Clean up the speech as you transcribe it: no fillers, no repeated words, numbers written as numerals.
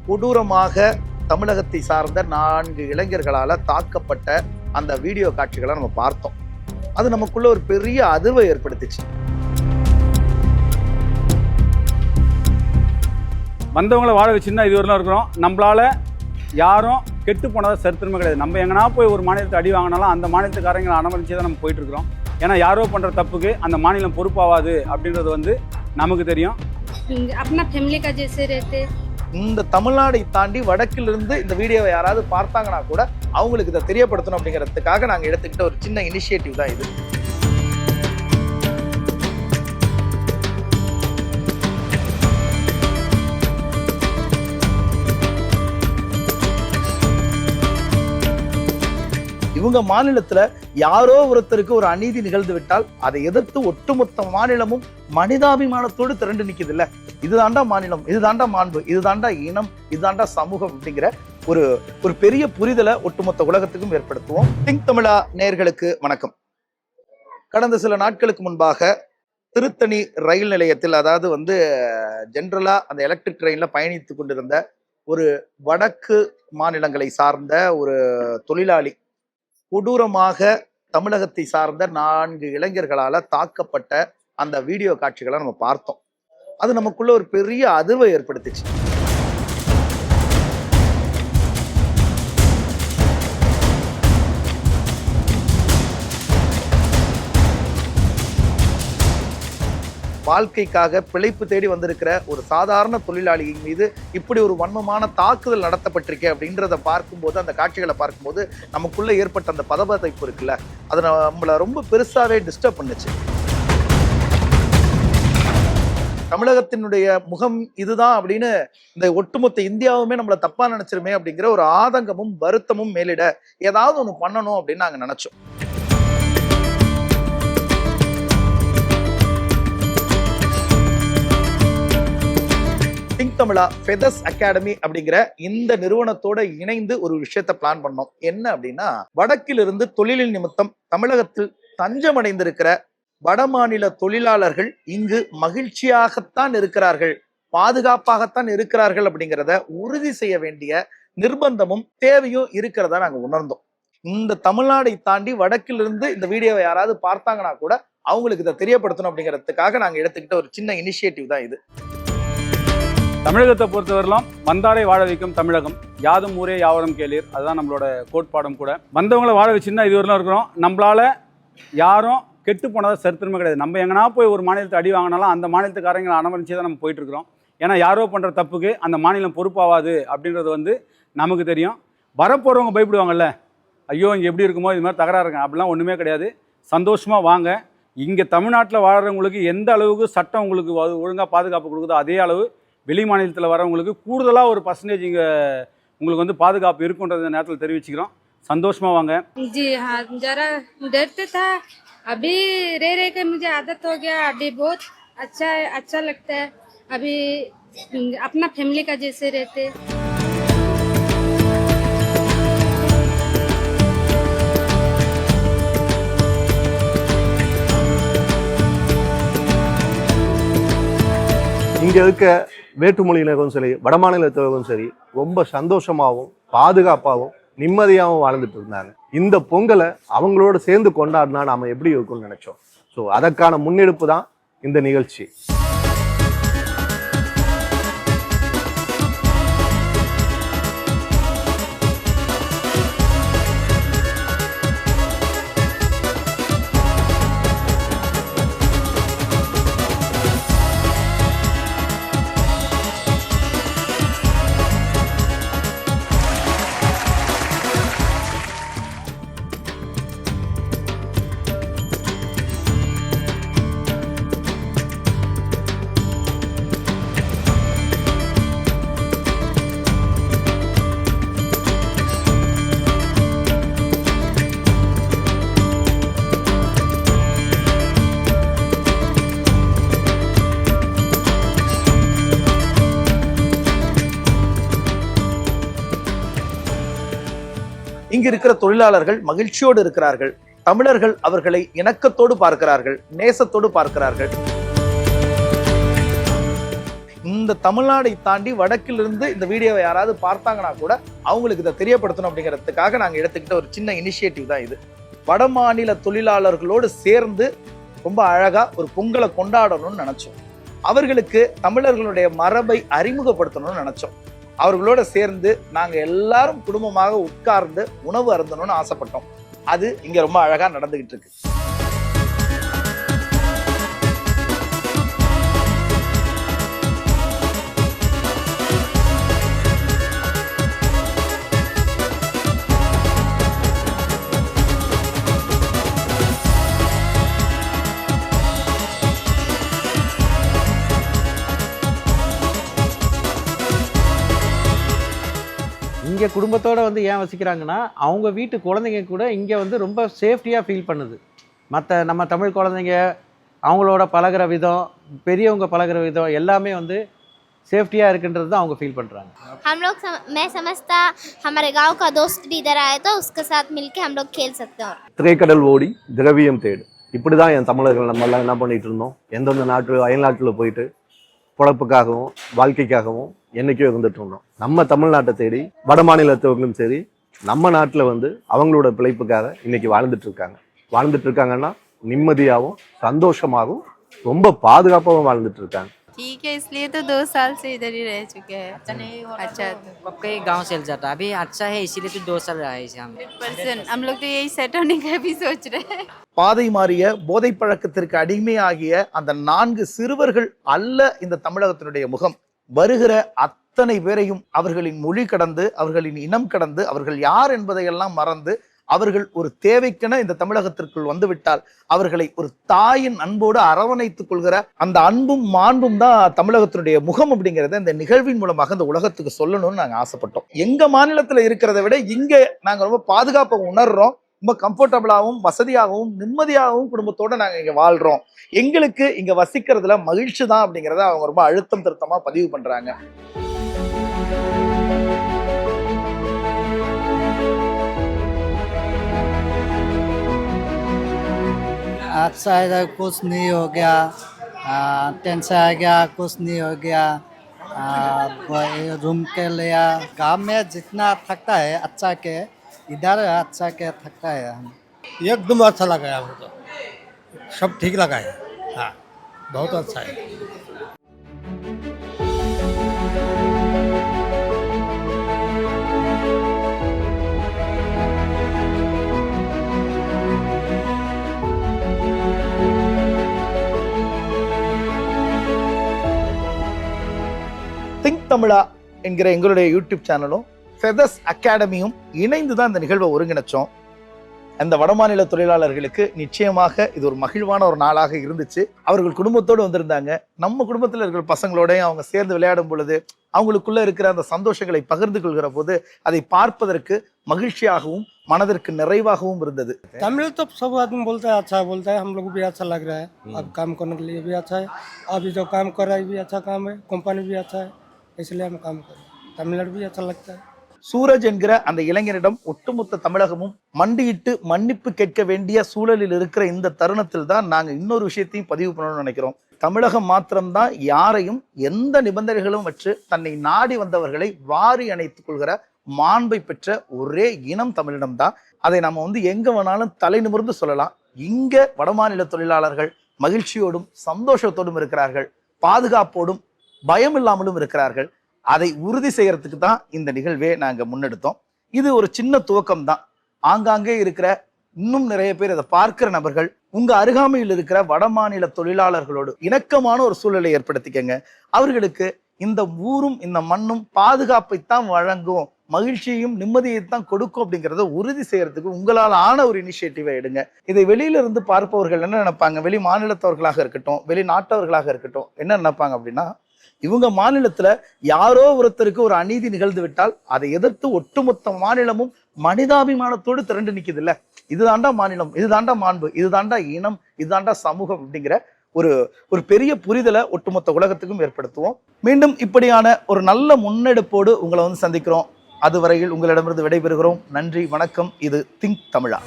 கொடூரமாக தமிழகத்தை சார்ந்த 4 இளைஞர்களால தாக்கப்பட்ட அந்த வீடியோ காட்சிகளை நம்ம பார்த்தோம். அது நமக்குள்ள ஒரு பெரிய அதிர்வை ஏற்படுத்திச்சு. வந்தவங்களை வாழ வச்சுருந்தா இது வரலாம் இருக்கிறோம். நம்மளால யாரும் கெட்டு போனதாக சரித்திரமே கிடையாது. நம்ம எங்கன்னா போய் ஒரு மாநிலத்தை அடி வாங்கினாலும் அந்த மாநிலத்துக்காரங்களை அனுமதிச்சு தான் நம்ம போயிட்டு இருக்கிறோம். ஏன்னா யாரோ பண்ணுற தப்புக்கு அந்த மாநிலம் பொறுப்பாகாது அப்படின்றது நமக்கு தெரியும். இந்த தமிழ்நாடை தாண்டி வடக்கிலிருந்து இந்த வீடியோவை யாராவது பார்த்தாங்கன்னா கூட அவங்களுக்கு இதை தெரியப்படுத்தணும் அப்படிங்கிறதுக்காக நாங்கள் எடுத்துக்கிட்ட ஒரு சின்ன இனிஷியேட்டிவ் தான் இது. இவங்க மாநிலத்துல யாரோ ஒருத்தருக்கு ஒரு அநீதி நிகழ்ந்து விட்டால் அதை எதிர்த்து ஒட்டுமொத்த மாநிலமும் மனிதாபிமானத்தோடு திரண்டு நிக்குது இல்ல. இதுதாண்டா மாநிலம், இதுதாண்டா மாண்பு, இதுதாண்டா இனம், இதுதாண்டா சமூகம் அப்படிங்கிற ஒரு பெரிய புரிதலை ஒட்டுமொத்த உலகத்துக்கும் ஏற்படுத்துவோம். திங்க் தமிழா நேயர்களுக்கு வணக்கம். கடந்த சில நாட்களுக்கு முன்பாக திருத்தணி ரயில் நிலையத்தில், அதாவது ஜென்ரலா அந்த எலக்ட்ரிக் ட்ரெயின்ல பயணித்து கொண்டிருந்த ஒரு வடக்கு மாநிலங்களை சார்ந்த ஒரு தொழிலாளி கொடூரமாக தமிழகத்தை சார்ந்த 4 இளைஞர்களால தாக்கப்பட்ட அந்த வீடியோ காட்சிகளை நம்ம பார்த்தோம். அது நமக்குள்ள ஒரு பெரிய அதிர்வை ஏற்படுத்திச்சு. வாழ்க்கைக்காக பிழைப்பு தேடி வந்திருக்கிற ஒரு சாதாரண தொழிலாளியின் மீது இப்படி ஒரு வன்மமான தாக்குதல் நடத்தப்பட்டிருக்கே அப்படின்றத பார்க்கும்போது, அந்த காட்சிகளை பார்க்கும்போது நமக்குள்ள ஏற்பட்ட அந்த பதபதைப்பு இருக்குல்ல, அது நம்மளை ரொம்ப பெருசாவே டிஸ்டர்ப் பண்ணுச்சு. தமிழகத்தினுடைய முகம் இதுதான் அப்படின்னு இந்த ஒட்டுமொத்த இந்தியாவுமே நம்மளை தப்பா நினைச்சிருமே அப்படிங்கிற ஒரு ஆதங்கமும் வருத்தமும் மேலிட ஏதாவது ஒண்ணு பண்ணணும் அப்படின்னு நாங்க நினைச்சோம். திங்க் தமிழா ஃபெதர்ஸ் அகாடமி அப்படிங்கிற இந்த நிறுவனத்தோட இணைந்து ஒரு விஷயத்தை பிளான் பண்ணோம். என்ன அப்படின்னா, வடக்கிலிருந்து தொழிலின் நிமித்தம் தமிழகத்தில் தஞ்சமடைந்திருக்கிற வடமாநில தொழிலாளர்கள் இங்கு மகிழ்ச்சியாகத்தான் இருக்கிறார்கள், பாதுகாப்பாகத்தான் இருக்கிறார்கள் அப்படிங்கிறத உறுதி செய்ய வேண்டிய நிர்பந்தமும் தேவையும் இருக்கிறதா நாங்க உணர்ந்தோம். இந்த தமிழ்நாடை தாண்டி வடக்கிலிருந்து இந்த வீடியோவை யாராவது பார்த்தாங்கன்னா கூட அவங்களுக்கு இதை தெரியப்படுத்தணும் அப்படிங்கிறதுக்காக நாங்க எடுத்துக்கிட்ட ஒரு சின்ன இனிஷியேட்டிவ் தான் இது. தமிழகத்தை பொறுத்தவரையிலும் வந்தாரை வாழ வைக்கும் தமிழகம், யாதும் ஊரே யாவரும் கேளீர், அதுதான் நம்மளோட கோட்பாடும் கூட. வந்தவங்களை வாழ வச்சுருந்தா இது வரலாம் இருக்கிறோம். நம்மளால யாரும் கெட்டு போனதாக சரித்திரமே கிடையாது. நம்ம எங்கன்னா போய் ஒரு மாநிலத்தை அடி வாங்கினாலும் அந்த மாநிலத்துக்காரங்களை அனுமதிச்சு தான் நம்ம போயிட்டு இருக்கிறோம். ஏன்னா யாரோ பண்ணுற தப்புக்கு அந்த மாநிலம் பொறுப்பாகாது அப்படின்றது நமக்கு தெரியும். வரப்போகிறவங்க பயப்படுவாங்கல்ல, ஐயோ இங்கே எப்படி இருக்குமோ, இது மாதிரி தகராறுங்க, அப்படிலாம் ஒன்றுமே கிடையாது. சந்தோஷமாக வாங்க. இங்கே தமிழ்நாட்டில் வாழ்கிறவங்களுக்கு எந்த அளவுக்கு சட்டம் உங்களுக்கு ஒழுங்காக பாதுகாப்பு கொடுக்குதோ அதே அளவு வெளி மாநிலத்தில் வரவங்களுக்கு கூடுதலாக ஒரு % இங்கே உங்களுக்கு பாதுகாப்பு இருக்குன்றத நேரத்தில் தெரிவிச்சுக்கிறோம். சந்தோஷமாக வாங்க. जी हाँ, जरा डरते था, अभी रह के मुझे आदत हो गया, अभी बहुत अच्छा लगता है, अभी अपना फैमिली का जैसे रहते। இங்கே இருக்க வேற்றுமொழியினரும் சரி, வடமாநிலத்தவரும் சரி, ரொம்ப சந்தோஷமாகவும் பாதுகாப்பாகவும் நிம்மதியாகவும் வாழ்ந்துட்டு இருந்தாங்க. இந்த பொங்கலை அவங்களோட சேர்ந்து கொண்டாடினா நாம எப்படி இருக்கும்னு நினைச்சோம். ஸோ அதற்கான முன்னெடுப்பு தான் இந்த நிகழ்ச்சி. இங்க இருக்கிற தொழிலாளர்கள் மகிழ்ச்சியோடு இருக்கிறார்கள். தமிழர்கள் அவர்களை இணக்கத்தோடு பார்க்கிறார்கள், நேசத்தோடு பார்க்கிறார்கள். இந்த தமிழ்நாடை தாண்டி வடக்கிலிருந்து இந்த வீடியோவை யாராவது பார்த்தாங்கன்னா கூட அவங்களுக்கு இதை தெரியப்படுத்தணும் அப்படிங்கிறதுக்காக நாங்கள் எடுத்துக்கிட்ட ஒரு சின்ன இனிஷியேட்டிவ் தான் இது. வட மாநில தொழிலாளர்களோடு சேர்ந்து ரொம்ப அழகா ஒரு பொங்கலை கொண்டாடணும்னு நினைச்சோம். அவர்களுக்கு தமிழர்களுடைய மரபை அறிமுகப்படுத்தணும்னு நினைச்சோம். அவர்களோட சேர்ந்து நாங்க எல்லாரும் குடும்பமாக உட்கார்ந்து உணவு அருந்தணும்னு ஆசைப்பட்டோம். அது இங்க ரொம்ப அழகா நடந்துகிட்டு இருக்கு. இங்கே குடும்பத்தோடு வந்து ஏன் வசிக்கிறாங்கன்னா அவங்க வீட்டு குழந்தைங்க கூட இங்கே வந்து ரொம்ப சேஃப்டியாக ஃபீல் பண்ணுது. மற்ற நம்ம தமிழ் குழந்தைங்க அவங்களோட பழகிற விதம், பெரியவங்க பழகிற விதம் எல்லாமே வந்து சேஃப்டியாக இருக்குன்றது தான் அவங்க ஃபீல் பண்ணுறாங்க. हम लोग मैं समझता हमारे गांव का दोस्त भी इधर आए तो उसके साथ मिलके हम लोग खेल सकते हैं. திரைக்கடல் ஓடி திரவியம் தேடு, இப்படி தான் என் தமிழர்கள் நம்மெல்லாம் என்ன பண்ணிட்டு இருந்தோம். எந்தெந்த நாட்டு அயல்நாட்டில் போயிட்டு பொழப்புக்காகவும் வாழ்க்கைக்காகவும் என்னைக்கோ இருந்துட்டு இருந்தோம். நம்ம தமிழ்நாட்டை தேடி வட மாநிலத்தவர்களும் சரி நம்ம நாட்டில் வந்து அவங்களோட பிழைப்புக்காக இன்னைக்கு வாழ்ந்துட்டு இருக்காங்கன்னா நிம்மதியாகவும் சந்தோஷமாகவும் ரொம்ப பாதுகாப்பாகவும் வாழ்ந்துட்டு இருக்காங்க. ठीक है, इसलिए तो 2 साल से इधर ही रह चुके हैं. अच्छा तो कई गांव से जाता अभी अच्छा है, इसीलिए तो 2 साल रहा है हम. 100% हम लोग तो यही सेट होने का भी सोच रहे हैं. பாதை மாறிய போதை பழக்கத்திற்கு அடிமையாகிய அந்த 4 சிறுவர்கள் அல்ல இந்த தமிழகத்தினுடைய முகம். வருகிற அத்தனை பேரையும் அவர்களின் மொழி கடந்து, அவர்களின் இனம் கடந்து, அவர்கள் யார் என்பதையெல்லாம் மறந்து அவர்கள் ஒரு தேவைக்கென இந்த தமிழகத்திற்குள் வந்துவிட்டால் அவர்களை ஒரு தாயின் அன்போடு அரவணைத்துக் கொள்கிற அந்த அன்பும் மாண்பும் தான் தமிழகத்தினுடைய முகம் அப்படிங்கிறத இந்த நிகழ்வின் மூலமாக இந்த உலகத்துக்கு சொல்லணும்னு நாங்க ஆசைப்பட்டோம். எங்க மாநிலத்துல இருக்கிறத விட இங்க நாங்க ரொம்ப பாதுகாப்பை உணர்றோம். ரொம்ப கம்ஃபர்டபுளாகவும் வசதியாகவும் நிம்மதியாகவும் குடும்பத்தோட நாங்க இங்க வாழ்றோம். எங்களுக்கு இங்க வசிக்கிறதுல மகிழ்ச்சி தான் அப்படிங்கிறத அவங்க ரொம்ப அழுத்தம் திருத்தமா பதிவு பண்றாங்க. अच्छा है, कुछ नहीं हो गया, टेंशन आ गया, कुछ नहीं हो गया, रूम के लिया। गांव में जितना थकता है अच्छा के इधर अच्छा के थकता है। हम एकदम अच्छा लगा है, हमको सब ठीक लगा है। हाँ, बहुत अच्छा है। திங்க் தமிழா என்கிற எங்களுடைய யூடியூப் சேனலும் ஃபெதர்ஸ் அகாடமியும் இணைந்து தான் இந்த நிகழ்வை ஒருங்கிணைச்சோம். அந்த வடமாநில தொழிலாளர்களுக்கு நிச்சயமாக இது ஒரு மகிழ்வான ஒரு நாளாக இருந்துச்சு. அவர்கள் குடும்பத்தோடு வந்திருந்தாங்க. நம்ம குடும்பத்தில் இருக்கிற பசங்களோடய அவங்க சேர்ந்து விளையாடும் பொழுது அவங்களுக்குள்ள இருக்கிற அந்த சந்தோஷங்களை பகிர்ந்து கொள்கிற போது அதை பார்ப்பதற்கு மகிழ்ச்சியாகவும் மனதிற்கு நிறைவாகவும் இருந்தது. तमिल तो सब आदमी बोलता है, अच्छा बोलता है, हम लोग भी अच्छा लग रहा है। अब काम करने के लिए भी अच्छा है, अभी जो काम कर रहा है भी अच्छा काम है, कंपनी भी अच्छा है, इसलिए हम काम कर रहे हैं। तमिलनाडु भी अच्छा लगता है. சூரஜ் என்கிற அந்த இளைஞரிடம் ஒட்டுமொத்த தமிழகமும் மண்டியிட்டு மன்னிப்பு கேட்க வேண்டிய சூழலில் இருக்கிற இந்த தருணத்தில் தான் நாங்க இன்னொரு விஷயத்தையும் பதிவு பண்ணணும்னு நினைக்கிறோம். தமிழகம் மாத்திரம்தான் யாரையும் எந்த நிபந்தனைகளும் வச்சு தன்னை நாடி வந்தவர்களை வாரி அணைத்துக் கொள்கிற மாண்பை பெற்ற ஒரே இனம் தமிழினம் தான். அதை நம்ம எங்க வேணாலும் தலை நிமிர்ந்து சொல்லலாம். இங்க வடமாநில தொழிலாளர்கள் மகிழ்ச்சியோடும் சந்தோஷத்தோடும் இருக்கிறார்கள், பாதுகாப்போடும் பயம் இல்லாமலும் இருக்கிறார்கள். அதை உறுதி செய்யறதுக்கு தான் இந்த நிகழ்வே நாங்க முன்னெடுத்தோம். இது ஒரு சின்ன துவக்கம் தான். ஆங்காங்கே இருக்கிற இன்னும் நிறைய பேர் இதை பார்க்கிற நபர்கள் உங்க அருகாமையில் இருக்கிற வடமாநில தொழிலாளர்களோடு இணக்கமான ஒரு சூழலை ஏற்படுத்திக்கங்க. அவர்களுக்கு இந்த ஊரும் இந்த மண்ணும் பாதுகாப்பைத்தான் வழங்கும், மகிழ்ச்சியையும் நிம்மதியைத்தான் கொடுக்கும் அப்படிங்கிறத உறுதி செய்யறதுக்கு உங்களால் ஆன ஒரு இனிஷியேட்டிவை எடுங்க. இதை வெளியில இருந்து பார்ப்பவர்கள் என்ன நினைப்பாங்க, வெளி மாநிலத்தவர்களாக இருக்கட்டும் வெளிநாட்டவர்களாக இருக்கட்டும் என்ன நினைப்பாங்க அப்படின்னா, இவங்க மாநிலத்துல யாரோ ஒருத்தருக்கு ஒரு அநீதி நிகழ்ந்து விட்டால் அதை எதிர்த்து ஒட்டுமொத்த மாநிலமும் மனிதாபிமானத்தோடு திரண்டு நிக்குது இல்ல, இதுதாண்டா மாநிலம், இதுதாண்டா மாண்பு, இதுதாண்டா இனம், இதுதாண்டா சமூகம் அப்படிங்கிற ஒரு பெரிய புரிதலை ஒட்டுமொத்த உலகத்துக்கும் ஏற்படுத்துவோம். மீண்டும் இப்படியான ஒரு நல்ல முன்னெடுப்போடு உங்களை சந்திக்கிறோம். அதுவரையில் உங்களிடமிருந்து விடைபெறுகிறோம். நன்றி, வணக்கம். இது திங்க் தமிழா.